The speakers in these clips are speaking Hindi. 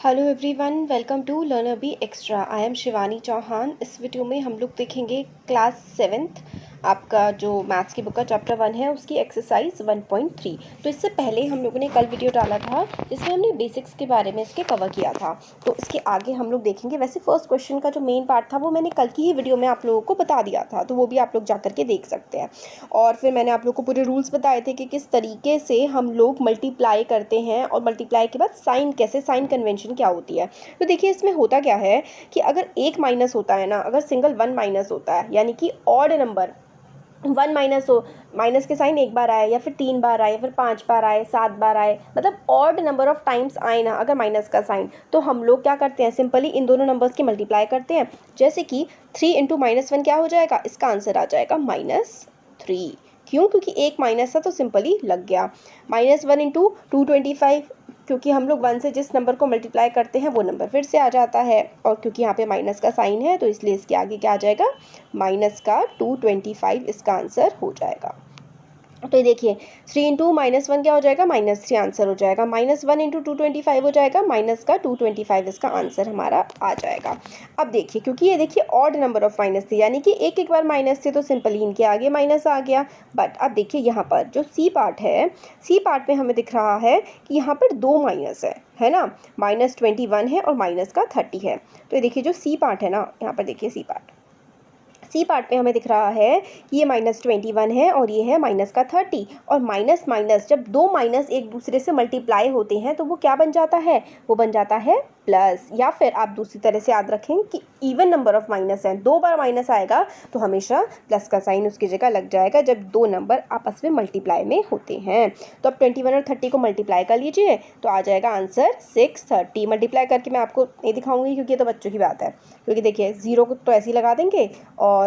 Hello everyone, welcome to learner bee extra. I am Shivani Chauhan. इस वीडियो में हम लोग देखेंगे क्लास 7th आपका जो मैथ्स की बुक का चैप्टर 1 है उसकी एक्सरसाइज 1.3। तो इससे पहले हम लोगों ने कल वीडियो डाला था जिसमें हमने बेसिक्स के बारे में इसके कवर किया था। तो इसके आगे हम लोग देखेंगे। वैसे फर्स्ट क्वेश्चन का जो मेन पार्ट था वो मैंने कल की ही वीडियो में आप लोगों को बता दिया था, तो वो भी आप लोग जा करके देख सकते हैं। और फिर मैंने आप लोग को पूरे रूल्स बताए थे कि किस तरीके से हम लोग मल्टीप्लाई करते हैं और मल्टीप्लाई के बाद साइन कैसे, साइन कन्वेंशन क्या होती है। तो देखिए इसमें होता क्या है कि अगर एक माइनस होता है ना, अगर सिंगल 1 माइनस होता है यानी कि ऑड नंबर 1 माइनस हो, माइनस के साइन एक बार आए या फिर 3 बार आए या फिर 5 बार आए, 7 बार आए, मतलब ऑड नंबर ऑफ टाइम्स आए ना अगर माइनस का साइन, तो हम लोग क्या करते हैं, सिंपली इन दोनों नंबर्स की मल्टीप्लाई करते हैं। जैसे कि 3 इंटू -1 क्या हो जाएगा, इसका आंसर आ जाएगा -3। क्यों? क्योंकि एक माइनस था तो सिंपली लग गया। -1 इंटू 225, क्योंकि हम लोग 1 से जिस नंबर को मल्टीप्लाई करते हैं वो नंबर फिर से आ जाता है, और क्योंकि यहाँ पे माइनस का साइन है तो इसलिए इसके आगे क्या आ जाएगा, माइनस का 225 इसका आंसर हो जाएगा। तो ये देखिए 3 इंटू -1 क्या हो जाएगा, -3 आंसर हो जाएगा। -1 इंटू 225 हो जाएगा, माइनस का 225 इसका आंसर हमारा आ जाएगा। अब देखिए, क्योंकि ये देखिए ऑड नंबर ऑफ माइनस थे यानी कि एक एक बार माइनस थे तो सिंपली इनके आगे माइनस आ गया। बट अब देखिए यहाँ पर जो सी पार्ट है, सी पार्ट में हमें दिख रहा है कि यहाँ पर 2 माइनस है ना, -21 है और माइनस का 30 है। तो ये देखिए जो सी पार्ट है ना, यहाँ पर देखिए सी पार्ट में हमें दिख रहा है कि ये -21 है और ये है माइनस का 30। और माइनस माइनस, जब दो माइनस एक दूसरे से मल्टीप्लाई होते हैं तो वो क्या बन जाता है, वो बन जाता है प्लस। या फिर आप दूसरी तरह से याद रखें कि इवन नंबर ऑफ माइनस है, 2 बार माइनस आएगा तो हमेशा प्लस का साइन उसकी जगह लग जाएगा जब दो नंबर आपस में मल्टीप्लाई में होते हैं। तो अब 21 और 30 को मल्टीप्लाई कर लीजिए तो आ जाएगा आंसर 630। मल्टीप्लाई करके मैं आपको नहीं दिखाऊंगी क्योंकि ये तो बच्चों की बात है, क्योंकि देखिए 0 को तो ऐसे ही लगा देंगे और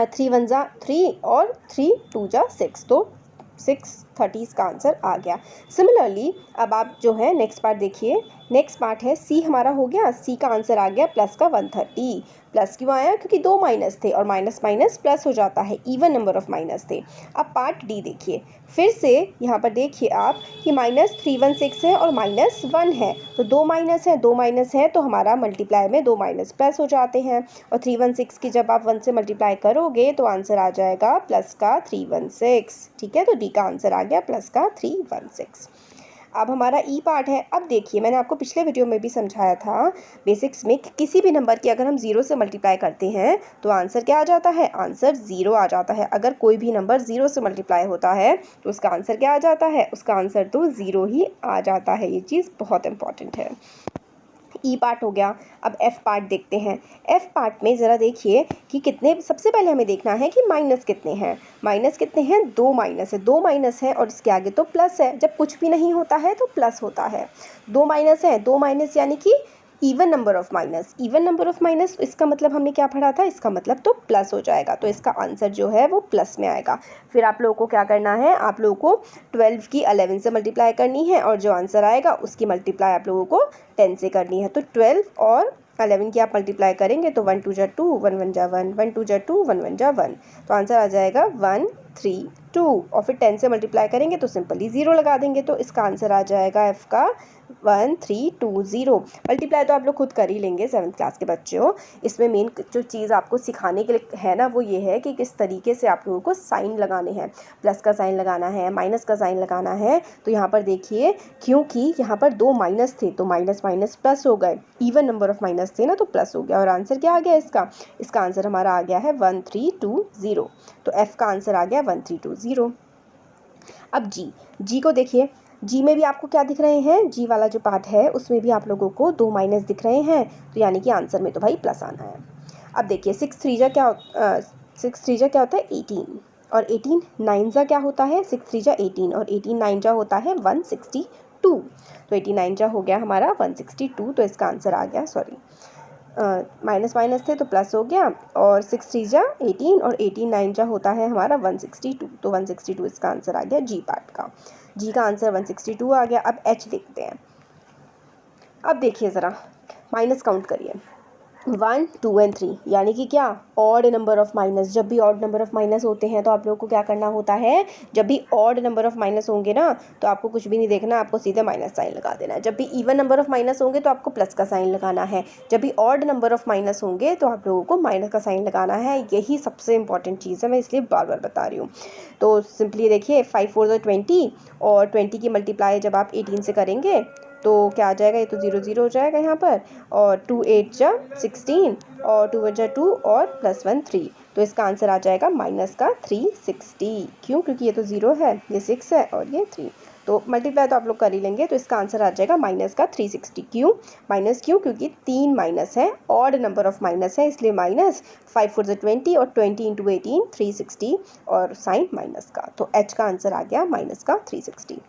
3 1 जा 3 और 3 2 जा 6, तो 630 इसका आंसर आ गया। सिमिलरली अब आप जो है नेक्स्ट पार्ट देखिए। नेक्स्ट पार्ट है सी, हमारा हो गया, सी का आंसर आ गया प्लस का 130। प्लस क्यों आया, क्योंकि 2 माइनस थे और माइनस माइनस प्लस हो जाता है, इवन नंबर ऑफ माइनस थे। अब पार्ट डी देखिए, फिर से यहाँ पर देखिए आप कि -316 है और -1 है, तो 2 माइनस है, 2 माइनस है तो हमारा मल्टीप्लाई में 2 माइनस प्लस हो जाते हैं। और 316 की जब आप 1 से मल्टीप्लाई करोगे तो आंसर आ जाएगा प्लस का 316। ठीक है, तो डी का आंसर आ गया प्लस का 316। अब हमारा ई पार्ट है। अब देखिए मैंने आपको पिछले वीडियो में भी समझाया था बेसिक्स में कि किसी भी नंबर की अगर हम 0 से मल्टीप्लाई करते हैं तो आंसर क्या आ जाता है, आंसर 0 आ जाता है। अगर कोई भी नंबर 0 से मल्टीप्लाई होता है तो उसका आंसर क्या आ जाता है, उसका आंसर तो 0 ही आ जाता है। ये चीज़ बहुत इंपॉर्टेंट है। ई पार्ट हो गया। अब एफ पार्ट देखते हैं। एफ पार्ट में ज़रा देखिए कि कितने, सबसे पहले हमें देखना है कि माइनस कितने हैं। माइनस कितने हैं, 2 माइनस है, 2 माइनस है और इसके आगे तो प्लस है। जब कुछ भी नहीं होता है तो प्लस होता है। 2 माइनस है, 2 माइनस यानी कि even number of minus, even number of minus, इसका मतलब हमने क्या पढ़ा था, इसका मतलब तो प्लस हो जाएगा, तो इसका आंसर जो है वो प्लस में आएगा। फिर आप लोगों को क्या करना है, आप लोगों को 12 की 11 से मल्टीप्लाई करनी है और जो आंसर आएगा उसकी मल्टीप्लाई आप लोगों को 10 से करनी है। तो 12 और 11 की आप मल्टीप्लाई करेंगे तो 1 2 जा 2, 1 1 जा 1, 1 2 जा 2, 1 1 जा 1, तो आंसर आ जाएगा 132। और फिर 10 से मल्टीप्लाई करेंगे तो सिंपली 0 लगा देंगे, तो इसका आंसर आ जाएगा एफ का 1320। मल्टीप्लाई तो आप लोग खुद कर ही लेंगे, 7th क्लास के बच्चे हो। इसमें मेन जो चीज़ आपको सिखाने के लिए है ना वो ये है कि किस तरीके से आप लोगों को साइन लगाने हैं, प्लस का साइन लगाना है, माइनस का साइन लगाना है। तो यहाँ पर देखिए क्योंकि यहाँ पर 2 माइनस थे तो माइनस माइनस प्लस हो गए, इवन नंबर ऑफ माइनस थे ना तो प्लस हो गया, और आंसर क्या आ गया इसका आंसर हमारा आ गया है 1320। तो एफ का आंसर आ गया 1320। अब जी को देखिए, जी में भी आपको क्या दिख रहे हैं, जी वाला जो पार्ट है उसमें भी आप लोगों को 2 माइनस दिख रहे हैं, तो यानी कि आंसर में तो भाई प्लस आना है। अब देखिए 6 3 जा क्या होता है 18, और 18 9 जा क्या होता है, 6 3 जा 18 और 18 9 जा होता है 162। तो 89 जा हो गया हमारा 162, तो इसका आंसर आ गया, सॉरी माइनस माइनस थे तो प्लस हो गया, और 6 3 जा 18 और 18 9 जा होता है हमारा 162, तो 162 इसका आंसर आ गया जी पार्ट का। जी का आंसर 162 आ गया। अब एच देखते हैं। अब देखिए ज़रा माइनस काउंट करिए, 1, 2 एंड 3, यानी कि क्या, ऑड नंबर ऑफ माइनस। जब भी ऑड नंबर ऑफ माइनस होते हैं तो आप लोगों को क्या करना होता है, जब भी ऑड नंबर ऑफ माइनस होंगे ना तो आपको कुछ भी नहीं देखना, आपको सीधे माइनस साइन लगा देना है। जब भी इवन नंबर ऑफ माइनस होंगे तो आपको प्लस का साइन लगाना है। जब भी ऑड नंबर ऑफ माइनस होंगे तो आप लोगों को माइनस का साइन लगाना है। यही सबसे इंपॉर्टेंट चीज़ है, मैं इसलिए बार बार बता रही हूँ। तो सिंपली देखिए 5 4 20 और 20 की मल्टीप्लाई जब आप 18 से करेंगे तो क्या आ जाएगा, ये तो 0 0 हो जाएगा यहाँ पर, और 2 8 जा 16 और 2 1 जा 2 और +1 3, तो इसका आंसर आ जाएगा माइनस का 360। क्यों, क्योंकि ये तो 0 है, ये 6 है और ये 3, तो मल्टीप्लाई तो आप लोग कर ही लेंगे, तो इसका आंसर आ जाएगा माइनस का 360। क्यों माइनस, क्यों, क्योंकि 3 माइनस है, ऑड नंबर ऑफ माइनस है, इसलिए माइनस। 5 4 जा 20 और 20 × 18 360 और साइन माइनस का, तो एच का आंसर आ गया माइनस का 360।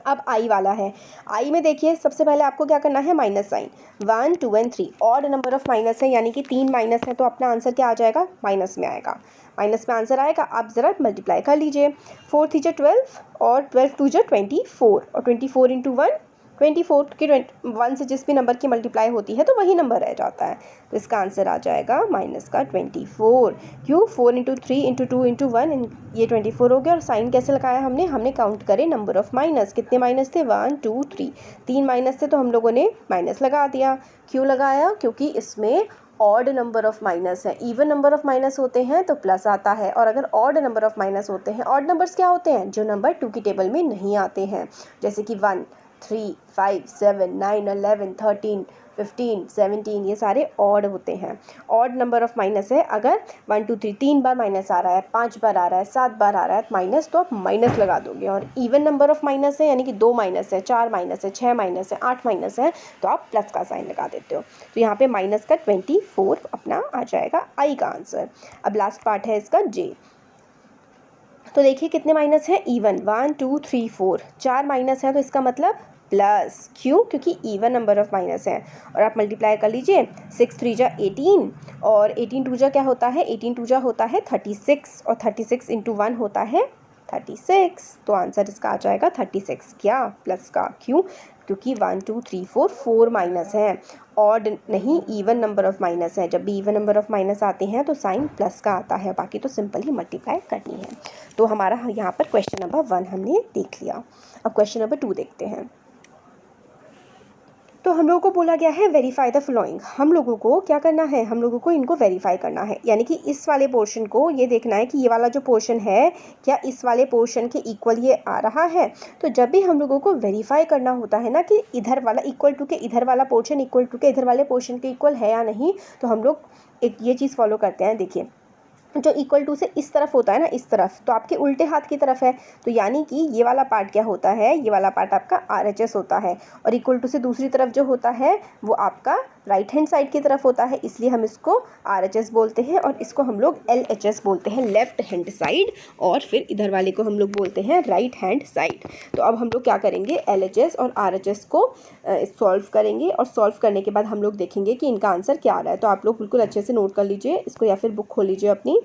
अब आई वाला है। आई में देखिए सबसे पहले आपको क्या करना है, minus sign. 1 2 and 3 odd number of minus है, यानी कि 3 माइनस है, तो अपना आंसर क्या आ जाएगा, माइनस में आएगा। माइनस में आंसर आएगा। आप ज़रा मल्टीप्लाई कर लीजिए। 4 3 जा 12 और 12 2 जा 24 और 24 × 1 24 की 1 से जिस भी नंबर की मल्टीप्लाई होती है तो वही नंबर रह जाता है, तो इसका आंसर आ जाएगा माइनस का 24। क्यों, 4 × 3 × 2 × 1, ये 24 हो गया। और साइन कैसे लगाया हमने काउंट करे नंबर ऑफ माइनस, कितने माइनस थे, 1 2 3, 3 माइनस थे तो हम लोगों ने माइनस लगा दिया। क्यों लगाया, क्योंकि इसमें ऑड नंबर ऑफ माइनस है। इवन नंबर ऑफ माइनस होते हैं तो प्लस आता है, और अगर ऑड नंबर ऑफ माइनस होते हैं, ऑड नंबर्स क्या होते हैं, जो नंबर 2 की टेबल में नहीं आते हैं, जैसे कि 1 3 5 7 9 11 13 15 17, ये सारे ऑड होते हैं। ऑड नंबर ऑफ माइनस है, अगर 1 2 3 3 बार माइनस आ रहा है, 5 बार आ रहा है, 7 बार आ रहा है माइनस, तो आप माइनस लगा दोगे। और इवन नंबर ऑफ माइनस है, यानी कि 2 माइनस है, 4 माइनस है, 6 माइनस है, 8 माइनस है, तो आप प्लस का साइन लगा देते हो। तो यहाँ पे माइनस का 24 अपना आ जाएगा आई का आंसर। अब लास्ट पार्ट है इसका जे। तो देखिए कितने माइनस है, इवन 1 2 3 4, 4 माइनस है तो इसका मतलब प्लस। क्यों, क्योंकि इवन नंबर ऑफ माइनस है। और आप मल्टीप्लाई कर लीजिए, 6 3 जा 18 और 18 2 जा क्या होता है, 18 2 जा होता है 36 और 36 × 1 होता है 36, तो आंसर इसका आ जाएगा 36, क्या, प्लस का। क्यों, क्योंकि 1 2 3 4 4 माइनस है, ऑड नहीं इवन नंबर ऑफ माइनस है। जब भी इवन नंबर ऑफ माइनस आते हैं तो साइन प्लस का आता है, बाकी तो सिंपल ही मल्टीप्लाई करनी है। तो हमारा यहाँ पर क्वेश्चन नंबर 1 हमने देख लिया। अब क्वेश्चन नंबर 2 देखते हैं। तो हम लोगों को बोला गया है वेरीफाई द फॉलोइंग। हम लोगों को क्या करना है, हम लोगों को इनको वेरीफाई करना है, यानी कि इस वाले पोर्शन को ये देखना है कि ये वाला जो पोर्शन है क्या इस वाले पोर्शन के इक्वल ये आ रहा है। तो जब भी हम लोगों को वेरीफाई करना होता है ना कि इधर वाला इक्वल टू के इधर वाला पोर्शन इक्वल टू के इधर वाले पोर्शन के इक्वल है या नहीं, तो हम लोग एक ये चीज़ फॉलो करते हैं। देखिए जो इक्वल टू से इस तरफ होता है ना, इस तरफ, तो आपके उल्टे हाथ की तरफ है, तो यानी कि ये वाला पार्ट क्या होता है, ये वाला पार्ट आपका RHS होता है। और इक्वल टू से दूसरी तरफ जो होता है वो आपका राइट हैंड साइड की तरफ होता है, इसलिए हम इसको RHS बोलते हैं। और इसको हम लोग LHS बोलते हैं, लेफ्ट हैंड साइड, और फिर इधर वाले को हम लोग बोलते हैं राइट हैंड साइड। तो अब हम लोग क्या करेंगे, LHS और RHS को सॉल्व करेंगे, और सॉल्व करने के बाद हम लोग देखेंगे कि इनका आंसर क्या आ रहा है। तो आप लोग बिल्कुल अच्छे से नोट कर लीजिए इसको, या फिर बुक खोल लीजिए अपनी।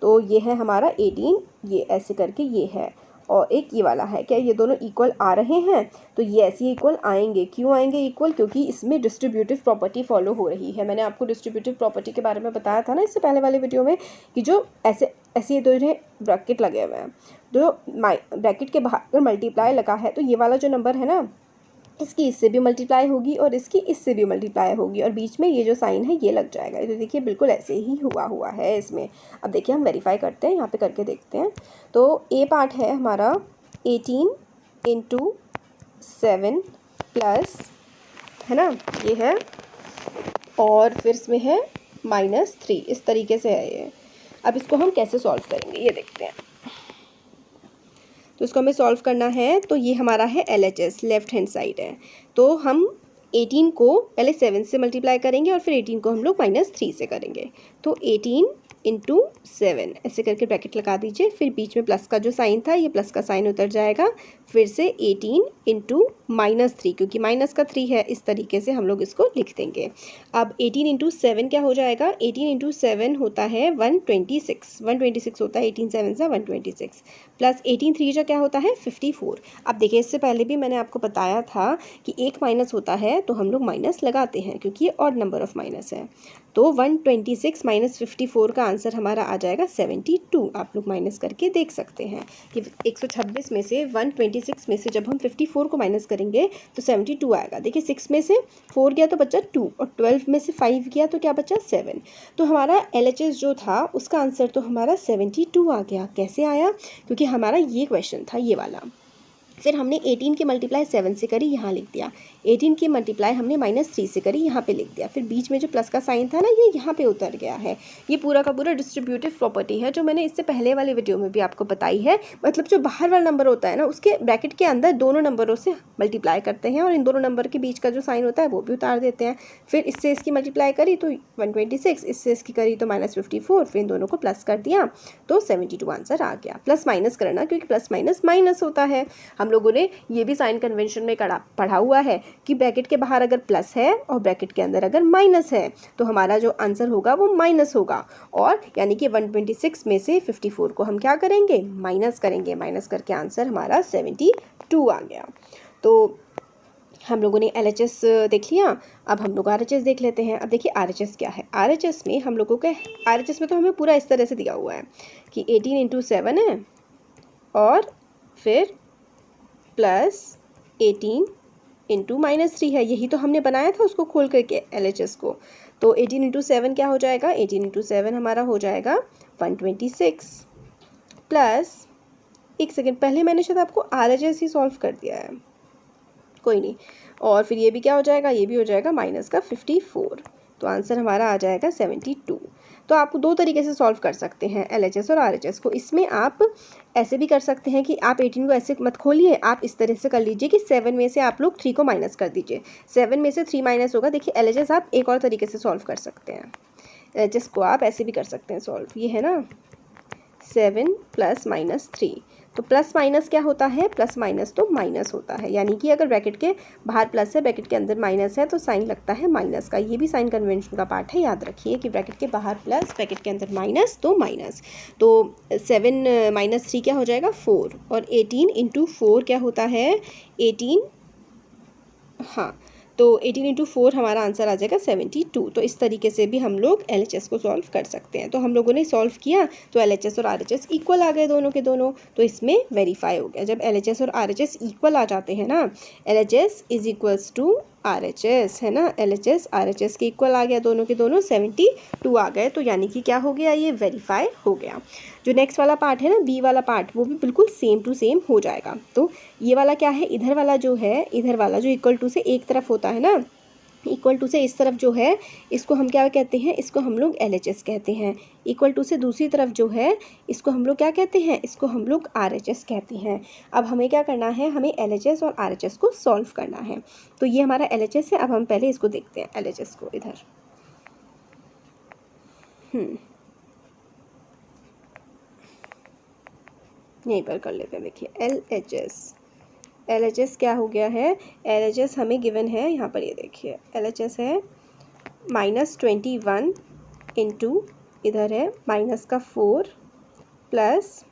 तो ये है हमारा 18, ये ऐसे करके ये है, और एक ये वाला है। क्या ये दोनों इक्वल आ रहे हैं, तो ये ऐसे इक्वल आएंगे। क्यों आएंगे इक्वल, क्योंकि इसमें डिस्ट्रीब्यूटिव प्रॉपर्टी फॉलो हो रही है। मैंने आपको डिस्ट्रीब्यूटिव प्रॉपर्टी के बारे में बताया था ना इससे पहले वाले वीडियो में, कि जो ऐसे ऐसे दो ब्रैकेट लगे हुए हैं, जो ब्रैकेट के बाहर मल्टीप्लाई लगा है, तो ये वाला जो नंबर है ना, इसकी इससे भी मल्टीप्लाई होगी और इसकी इससे भी मल्टीप्लाई होगी, और बीच में ये जो साइन है ये लग जाएगा। तो देखिए बिल्कुल ऐसे ही हुआ है इसमें। अब देखिए हम वेरीफाई करते हैं, यहाँ पे करके देखते हैं। तो ए पार्ट है हमारा 18 × 7 प्लस, है ना, ये है, और फिर इसमें है -3, इस तरीके से है ये। अब इसको हम कैसे सॉल्व करेंगे ये देखते हैं। तो इसको हमें सॉल्व करना है, तो ये हमारा है LHS, लेफ्ट हैंड साइड है। तो हम 18 को पहले 7 से मल्टीप्लाई करेंगे और फिर 18 को हम लोग -3 से करेंगे। तो 18 इंटू 7 ऐसे करके ब्रैकेट लगा दीजिए। फिर बीच में प्लस का जो साइन था, ये प्लस का साइन उतर जाएगा। फिर से 18 इंटू -3, क्योंकि माइनस का 3 है, इस तरीके से हम लोग इसको लिख देंगे। अब 18 इंटू 7 क्या हो जाएगा? 18 इंटू 7 होता है 126, 126 होता है। 18 7 से 126 प्लस 18 3 जो क्या होता है 54। अब देखिए, इससे पहले भी मैंने आपको बताया था कि एक माइनस होता है तो हम लोग माइनस लगाते हैं, क्योंकि ये ऑड नंबर ऑफ माइनस है। तो 126 माइनस 54 का आंसर हमारा आ जाएगा 72। आप लोग माइनस करके देख सकते हैं कि 126 में से 126 में से जब हम 54 को माइनस करेंगे तो 72 आएगा। देखिए 6 में से 4 गया तो बचा 2, और 12 में से 5 गया तो क्या बचा 7। तो हमारा LHS जो था उसका आंसर तो हमारा 72 आ गया। कैसे आया? क्योंकि हमारा ये क्वेश्चन था, ये वाला। फिर हमने 18 की मल्टीप्लाई 7 से करी, यहाँ लिख दिया। 18 की मल्टीप्लाई हमने -3 से करी, यहाँ पे लिख दिया। फिर बीच में जो प्लस का साइन था ना, ये यहाँ पे उतर गया है। ये पूरा का पूरा डिस्ट्रीब्यूटिव प्रॉपर्टी है, जो मैंने इससे पहले वाले वीडियो में भी आपको बताई है। मतलब जो बाहर वाला नंबर होता है ना, उसके ब्रैकेट के अंदर दोनों नंबरों से मल्टीप्लाई करते हैं, और इन दोनों नंबर के बीच का जो साइन होता है वो भी उतार देते हैं। फिर इससे इसकी मल्टीप्लाई करी तो 126, इससे इसकी करी तो -54, फिर इन दोनों को प्लस कर दिया तो 72 आंसर आ गया। प्लस माइनस करना, क्योंकि प्लस माइनस माइनस होता है। हम लोगों ने ये भी साइन कन्वेंशन में पढ़ा हुआ है कि ब्रैकेट के बाहर अगर प्लस है और ब्रैकेट के अंदर अगर माइनस है तो हमारा जो आंसर होगा वो माइनस होगा। और यानी कि 126 में से 54 को हम क्या करेंगे? माइनस करेंगे। माइनस करके आंसर हमारा 72 आ गया। तो हम लोगों ने LHS देख लिया। अब हम लोग RHS देख लेते हैं। अब देखिए RHS क्या है। RHS में हम लोगों के RHS में तो हमें पूरा इस तरह से दिया हुआ है कि 18 इंटू 7 है, और फिर प्लस 18 इंटू -3 है। यही तो हमने बनाया था उसको खोल करके LHS को। तो 18 इंटू 7 क्या हो जाएगा? 18 इंटू 7 हमारा हो जाएगा 126 प्लस, एक सेकेंड, पहले मैंने शायद आपको RHS ही सॉल्व कर दिया है, कोई नहीं। और फिर ये भी क्या हो जाएगा? ये भी हो जाएगा माइनस का 54। तो आंसर हमारा आ जाएगा 72। तो आप दो तरीके से सॉल्व कर सकते हैं LHS और RHS को। इसमें आप ऐसे भी कर सकते हैं कि आप 18 को ऐसे मत खोलिए, आप इस तरह से कर लीजिए कि 7 में से आप लोग 3 को माइनस कर दीजिए। 7 में से 3 माइनस होगा। देखिए LHS आप एक और तरीके से सॉल्व कर सकते हैं। LHS को आप ऐसे भी कर सकते हैं सॉल्व। ये है ना 7 प्लस -3, तो प्लस माइनस क्या होता है? प्लस माइनस तो माइनस होता है। यानी कि अगर ब्रैकेट के बाहर प्लस है, ब्रैकेट के अंदर माइनस है, तो साइन लगता है माइनस का। ये भी साइन कन्वेंशन का पार्ट है, याद रखिए कि ब्रैकेट के बाहर प्लस, ब्रैकेट के अंदर माइनस, तो माइनस। तो 7 -3 क्या हो जाएगा? 4, और 18 इंटू 4 क्या होता है? 18, हाँ, तो 18 इंटू 4 हमारा आंसर आ जाएगा 72। तो इस तरीके से भी हम लोग LHS को सॉल्व कर सकते हैं। तो हम लोगों ने सॉल्व किया तो LHS और RHS इक्वल आ गए दोनों के दोनों, तो इसमें वेरीफाई हो गया। जब LHS और RHS इक्वल आ जाते हैं ना, LHS is equals to RHS, है ना, LHS RHS के इक्वल आ गया, दोनों के दोनों 72 आ गए। तो यानी कि क्या हो गया? ये वेरीफाई हो गया। जो नेक्स्ट वाला पार्ट है ना, B वाला पार्ट, वो भी बिल्कुल सेम टू सेम हो जाएगा। तो ये वाला क्या है? इधर वाला जो है, इधर वाला जो इक्वल टू से एक तरफ होता है ना, इक्वल टू से इस तरफ जो है, इसको हम क्या कहते हैं? इसको हम लोग LHS कहते हैं। इक्वल टू से दूसरी तरफ जो है, इसको हम लोग क्या कहते हैं? इसको हम लोग RHS कहते हैं। अब हमें क्या करना है? हमें LHS और RHS को सॉल्व करना है। तो ये हमारा LHS है। अब हम पहले इसको देखते हैं, LHS को इधर यहीं पर कर लेते हैं। देखिए LHS क्या हो गया है? LHS हमें गिवन है यहाँ पर, ये देखिए LHS है -21 इंटू, इधर है माइनस का 4 प्लस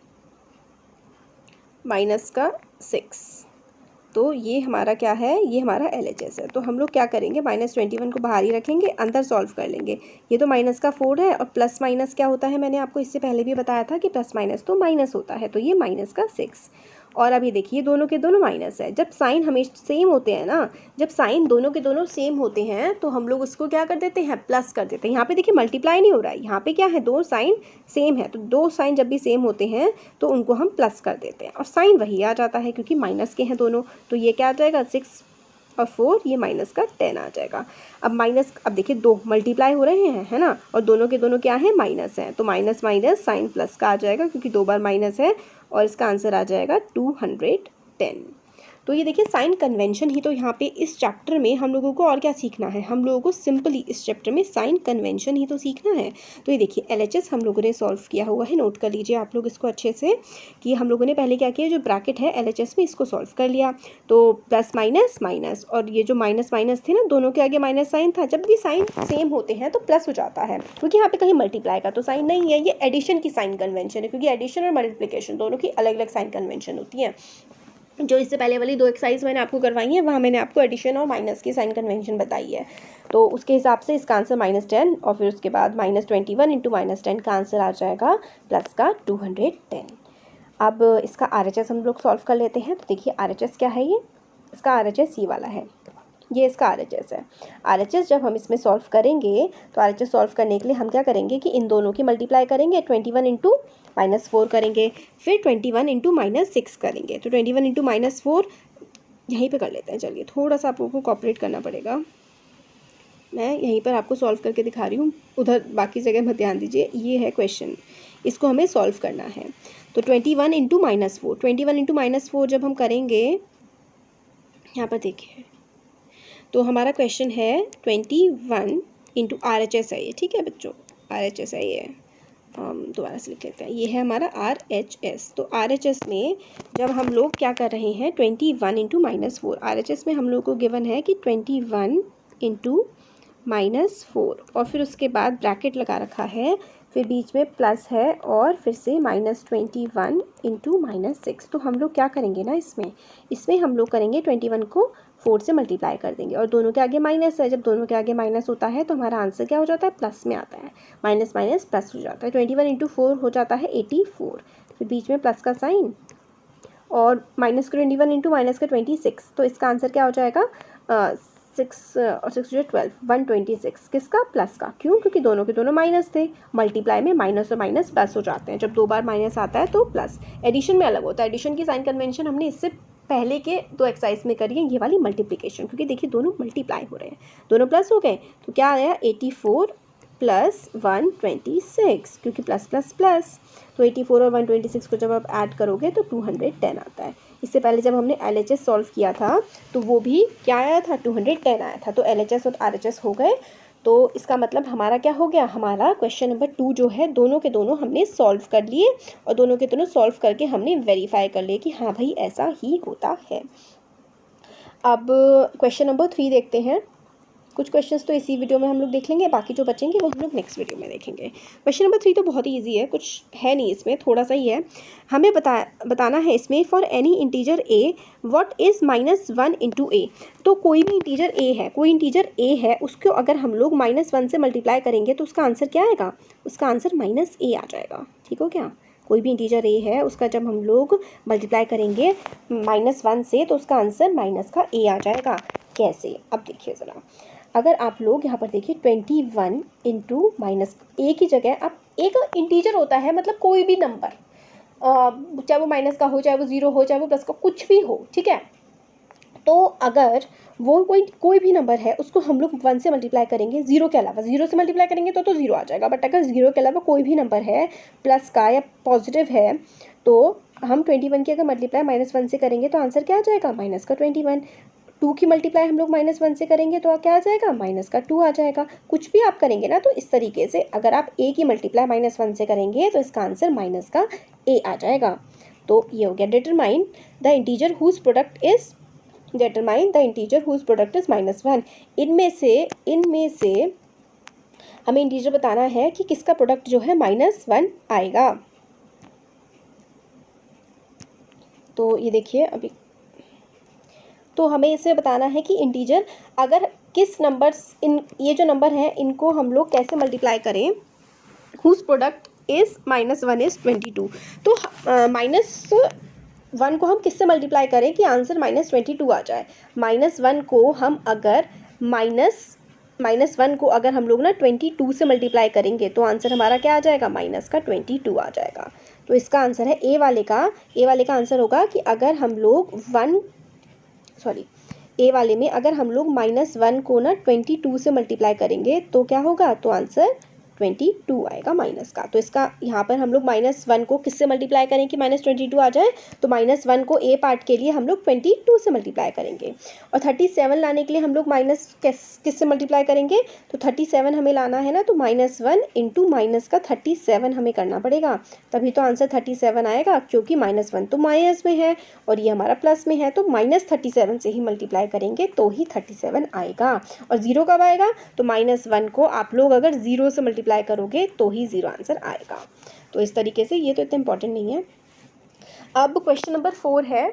माइनस का 6। तो ये हमारा क्या है? ये हमारा LHS है। तो हम लोग क्या करेंगे? -21 को बाहर ही रखेंगे, अंदर सॉल्व कर लेंगे। ये तो माइनस का 4 है, और प्लस माइनस क्या होता है? मैंने आपको इससे पहले भी बताया था कि प्लस माइनस तो माइनस होता है। तो ये माइनस का 6, और अभी देखिए दोनों के दोनों माइनस है। जब साइन हमेशा सेम होते हैं ना, जब साइन दोनों के दोनों सेम होते हैं तो हम लोग उसको क्या कर देते हैं? प्लस कर देते हैं। यहाँ पे देखिए मल्टीप्लाई नहीं हो रहा है, यहाँ पे क्या है? दो साइन सेम है। तो दो साइन जब भी सेम होते हैं तो उनको हम प्लस कर देते हैं, और साइन वही आ जाता है क्योंकि माइनस के हैं दोनों। तो ये क्या आ जाएगा? 6 और 4, ये माइनस का 10 आ जाएगा। अब देखिए दो मल्टीप्लाई हो रहे हैं, है ना, और दोनों के दोनों क्या है? माइनस है। तो माइनस माइनस साइन प्लस का आ जाएगा, क्योंकि 2 बार माइनस है, और इसका आंसर आ जाएगा 210। तो ये देखिए साइन कन्वेंशन ही तो यहाँ पे इस चैप्टर में हम लोगों को और क्या सीखना है, हम लोगों को सिंपली इस चैप्टर में साइन कन्वेंशन ही तो सीखना है। तो ये देखिए LHS हम लोगों ने सॉल्व किया हुआ है, नोट कर लीजिए आप लोग इसको अच्छे से कि हम लोगों ने पहले क्या किया, जो ब्रैकेट है LHS में इसको सॉल्व कर लिया। तो प्लस माइनस माइनस, और ये जो माइनस माइनस थे ना, दोनों के आगे माइनस साइन था। जब भी साइन सेम होते हैं तो प्लस हो जाता है, क्योंकि यहाँ पे कहीं मल्टीप्लाई का तो साइन नहीं है, ये एडिशन की साइन कन्वेंशन है, क्योंकि एडिशन और मल्टीप्लिकेशन दोनों की अलग अलग साइन कन्वेंशन होती है। जो इससे पहले वाली 2 एक्सरसाइज मैंने आपको करवाई है, वहाँ मैंने आपको एडिशन और माइनस की साइन कन्वेंशन बताई है। तो उसके हिसाब से इसका आंसर -10 और फिर उसके बाद -21 इंटू -10 का आंसर आ जाएगा प्लस का 210। अब इसका RHS हम लोग सॉल्व कर लेते हैं। तो देखिए RHS क्या है, ये इसका RHS ये वाला है, ये इसका RHS है। RHS जब हम इसमें सॉल्व करेंगे तो RHS सॉल्व करने के लिए हम क्या करेंगे कि इन दोनों की मल्टीप्लाई करेंगे, 21 इंटू -4 करेंगे, फिर 21 इंटू -6 करेंगे। तो 21 इंटू -4 यहीं पे कर लेते हैं। चलिए थोड़ा सा आप लोगों को कॉपरेट करना पड़ेगा, मैं यहीं पर आपको सॉल्व करके दिखा रही हूँ, उधर बाकी जगह मत ध्यान दीजिए। ये है क्वेश्चन, इसको हमें सॉल्व करना है। तो 21 इंटू -4, 21 इंटू -4 जब हम करेंगे, यहाँ पर देखिए, तो हमारा क्वेश्चन है 21 इंटू RHS है ये, ठीक है बच्चों, RHS है ये, हम दोबारा से लिख लेते हैं, ये है हमारा RHS। तो RHS में जब हम लोग क्या कर रहे हैं, 21 इंटू -4, RHS में हम लोग को गिवन है कि 21 इंटू -4 और फिर उसके बाद ब्रैकेट लगा रखा है, फिर बीच में प्लस है और फिर से -21 इंटू -6। तो हम लोग क्या करेंगे ना, इसमें हम लोग करेंगे 21 को 4 से मल्टीप्लाई कर देंगे, और दोनों के आगे माइनस है। जब दोनों के आगे माइनस होता है तो हमारा आंसर क्या हो जाता है, प्लस में आता है, माइनस माइनस प्लस हो जाता है। 21 इंटू 4 हो जाता है 84, फिर बीच में प्लस का साइन, और माइनस का 21 इंटू माइनस का 26। तो इसका आंसर क्या हो जाएगा, 6 और 6 जो 12, 126। किसका, प्लस का। क्यों, क्योंकि दोनों के दोनों माइनस थे, मल्टीप्लाई में माइनस और माइनस प्लस हो जाते हैं। जब 2 बार माइनस आता है तो प्लस। एडिशन में अलग होता है, एडिशन की साइन कन्वेंशन हमने इससे पहले के 2 एक्सरसाइज में करी है, ये वाली मल्टीप्लिकेशन, क्योंकि देखिए दोनों मल्टीप्लाई हो रहे हैं, दोनों प्लस हो गए। तो क्या आया, 84 प्लस 126, क्योंकि प्लस प्लस प्लस। तो 84 और 126 को जब आप ऐड करोगे तो 210 आता है। इससे पहले जब हमने LHS सॉल्व किया था तो वो भी क्या आया था, 210 आया था। तो LHS और RHS हो गए। तो इसका मतलब हमारा क्या हो गया, हमारा क्वेश्चन नंबर 2 जो है, दोनों के दोनों हमने सॉल्व कर लिए, और दोनों के दोनों सॉल्व करके हमने वेरीफाई कर लिए कि हाँ भाई ऐसा ही होता है। अब क्वेश्चन नंबर 3 देखते हैं। कुछ क्वेश्चंस तो इसी वीडियो में हम लोग देख लेंगे, बाकी जो बचेंगे वो हम लोग नेक्स्ट वीडियो में देखेंगे। क्वेश्चन नंबर 3 तो बहुत ही ईजी है, कुछ है नहीं इसमें, थोड़ा सा ही है। हमें बताना है इसमें, for any integer a what is -1 into A. तो कोई भी इंटीजर a है, कोई इंटीजर a है, उसको अगर हम लोग -1 से मल्टीप्लाई करेंगे तो उसका आंसर क्या आएगा, उसका आंसर -a आ जाएगा। ठीक हो क्या, कोई भी इंटीजर a है, उसका जब हम लोग मल्टीप्लाई करेंगे -1 से तो उसका आंसर माइनस का a आ जाएगा। कैसे, अब देखिए ज़रा, अगर आप लोग यहाँ पर देखिए 21 इंटू माइनस, ए की जगह आप, एक इंटीजर होता है मतलब कोई भी नंबर, चाहे वो माइनस का हो, चाहे वो 0 हो, चाहे वो प्लस का, कुछ भी हो, ठीक है। तो अगर वो कोई भी नंबर है, उसको हम लोग 1 से मल्टीप्लाई करेंगे, 0 के अलावा, 0 से मल्टीप्लाई करेंगे तो 0 आ जाएगा। बट अगर 0 के अलावा कोई भी नंबर है, प्लस का या पॉजिटिव है, तो हम 21 की अगर मल्टीप्लाई -1 से करेंगे तो आंसर क्या आ जाएगा, माइनस का 21। 2 की मल्टीप्लाई हम लोग -1 से करेंगे तो क्या आ जाएगा, माइनस का 2 आ जाएगा। कुछ भी आप करेंगे ना, तो इस तरीके से अगर आप a की मल्टीप्लाई -1 से करेंगे तो इसका आंसर माइनस का a आ जाएगा। तो ये हो गया, determine the integer whose product is -1। इनमें से हमें इंटीजर बताना है कि किसका प्रोडक्ट जो है -1 आएगा। तो ये देखिए, अभी तो हमें इसे बताना है कि इंटीजर अगर किस नंबर्स, ये जो नंबर हैं इनको हम लोग कैसे मल्टीप्लाई करें, हुज प्रोडक्ट इज़ -1 इज़ 22। तो -1 को हम किससे मल्टीप्लाई करें कि आंसर -22 आ जाए। -1 को हम अगर -1 को अगर हम लोग ना 22 से मल्टीप्लाई करेंगे तो आंसर हमारा क्या आ जाएगा, माइनस का 22 आ जाएगा। तो इसका आंसर है ए वाले का आंसर होगा कि अगर हम लोग ए वाले में अगर हम लोग -1 को ना 22 से मल्टीप्लाई करेंगे तो क्या होगा, तो आंसर 22 आएगा माइनस का। तो इसका यहाँ पर हम लोग -1 को किससे मल्टीप्लाई करें कि -22 आ जाए, तो -1 को ए पार्ट के लिए हम लोग 22 से मल्टीप्लाई करेंगे। और 37 लाने के लिए हम लोग माइनस किससे मल्टीप्लाई करेंगे, तो 37 हमें लाना है ना, तो -1 इंटू माइनस का 37 हमें करना पड़ेगा, तभी तो आंसर 37 आएगा, क्योंकि -1 तो माइनस में है और ये हमारा प्लस में है, तो -37 से ही मल्टीप्लाई करेंगे तो ही 37 आएगा। और 0 कब आएगा, तो -1 को आप लोग अगर 0 से मल्टीप्लाई करोगे तो ही 0 आंसर आएगा। तो इस तरीके से, ये तो इतना इंपॉर्टेंट नहीं है। अब क्वेश्चन नंबर 4 है।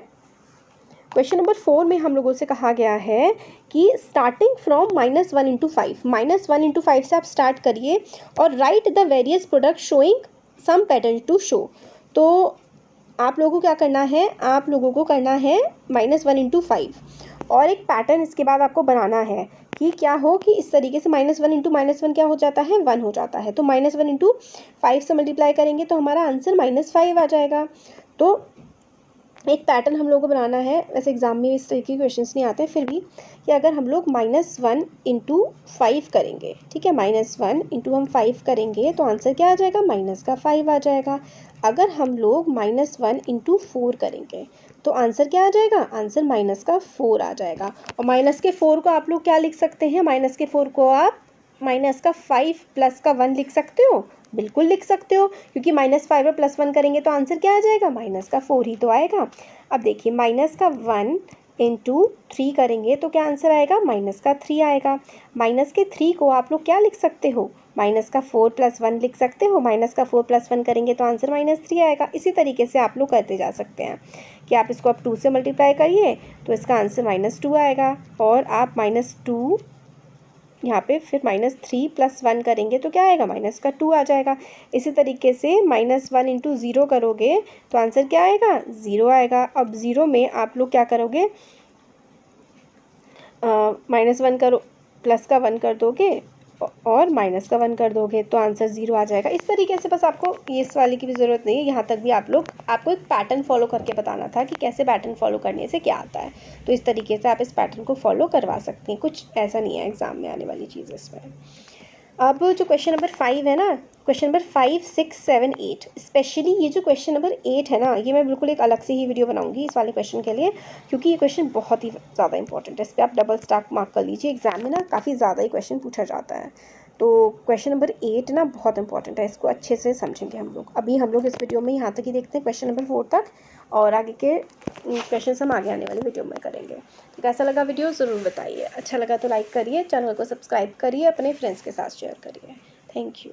क्वेश्चन नंबर 4 में हम लोगों से कहा गया है कि स्टार्टिंग फ्रॉम -1 इंटू 5, -1 इंटू 5 से आप स्टार्ट करिए और write the various product showing some pattern to show. तो आप लोगों को क्या करना है, आप लोगों को करना है -1 इंटू 5 और एक पैटर्न इसके बाद आपको बनाना है कि क्या हो कि इस तरीके से -1 इंटू -1 क्या हो जाता है, 1 हो जाता है। तो -1 इंटू 5 से मल्टीप्लाई करेंगे तो हमारा आंसर -5 आ जाएगा। तो एक पैटर्न हम लोगों को बनाना है। वैसे एग्जाम में इस तरीके के क्वेश्चंस नहीं आते, फिर भी कि अगर हम लोग -1 इंटू 5 करेंगे, ठीक है, -1 इंटू हम 5 करेंगे तो आंसर क्या आ जाएगा, -5 आ जाएगा। अगर हम लोग -1 इंटू 4 करेंगे तो आंसर क्या आ जाएगा, आंसर -4 आ जाएगा। और -4 को आप लोग क्या लिख सकते हैं, -4 को आप -5 प्लस का 1 लिख सकते हो, बिल्कुल लिख सकते हो, क्योंकि -5 और +1 करेंगे तो आंसर क्या आ जाएगा, -4 ही तो आएगा। अब देखिए -1 इंटू 3 करेंगे तो क्या आंसर आएगा, -3 आएगा। -3 को आप लोग क्या लिख सकते हो, -4 + 1 लिख सकते हो, -4 + 1 करेंगे तो आंसर -3 आएगा। इसी तरीके से आप लोग करते जा सकते हैं कि आप इसको अब 2 से मल्टीप्लाई करिए तो इसका आंसर -2 आएगा। और आप -2 यहाँ पे फिर -3 + 1 करेंगे तो क्या आएगा, -2 आ जाएगा। इसी तरीके से -1 इंटू 0 करोगे तो आंसर क्या आएगा, 0 आएगा। अब 0 में आप लोग क्या करोगे, -1 करो, प्लस का 1 कर दोगे और माइनस का 1 कर दोगे तो आंसर 0 आ जाएगा। इस तरीके से बस आपको ये इस वाले की भी ज़रूरत नहीं है, यहाँ तक भी आप लोग, आपको एक पैटर्न फॉलो करके बताना था कि कैसे पैटर्न फॉलो करने से क्या आता है। तो इस तरीके से आप इस पैटर्न को फॉलो करवा सकते हैं, कुछ ऐसा नहीं है एग्ज़ाम में आने वाली चीज़ इसमें। अब जो क्वेश्चन नंबर 5 है ना, क्वेश्चन नंबर 5, 6, 7, 8, स्पेशली ये जो क्वेश्चन नंबर 8 है ना, ये मैं बिल्कुल एक अलग से ही वीडियो बनाऊंगी इस वाले क्वेश्चन के लिए, क्योंकि ये क्वेश्चन बहुत ही ज़्यादा इंपॉर्टेंट है। इस पर आप डबल स्टार मार्क कर लीजिए, एग्जाम में ना काफ़ी ज़्यादा ही क्वेश्चन पूछा जाता है। तो क्वेश्चन नंबर 8 ना बहुत इंपॉर्टेंट है, इसको अच्छे से समझेंगे हम लोग। अभी हम लोग इस वीडियो में यहाँ तक ही देखते हैं, क्वेश्चन नंबर 4 तक, और आगे के क्वेश्चन हम आगे आने वाली वीडियो में करेंगे। तो कैसा लगा वीडियो ज़रूर बताइए, अच्छा लगा तो लाइक करिए, चैनल को सब्सक्राइब करिए, अपने फ्रेंड्स के साथ शेयर करिए। Thank you.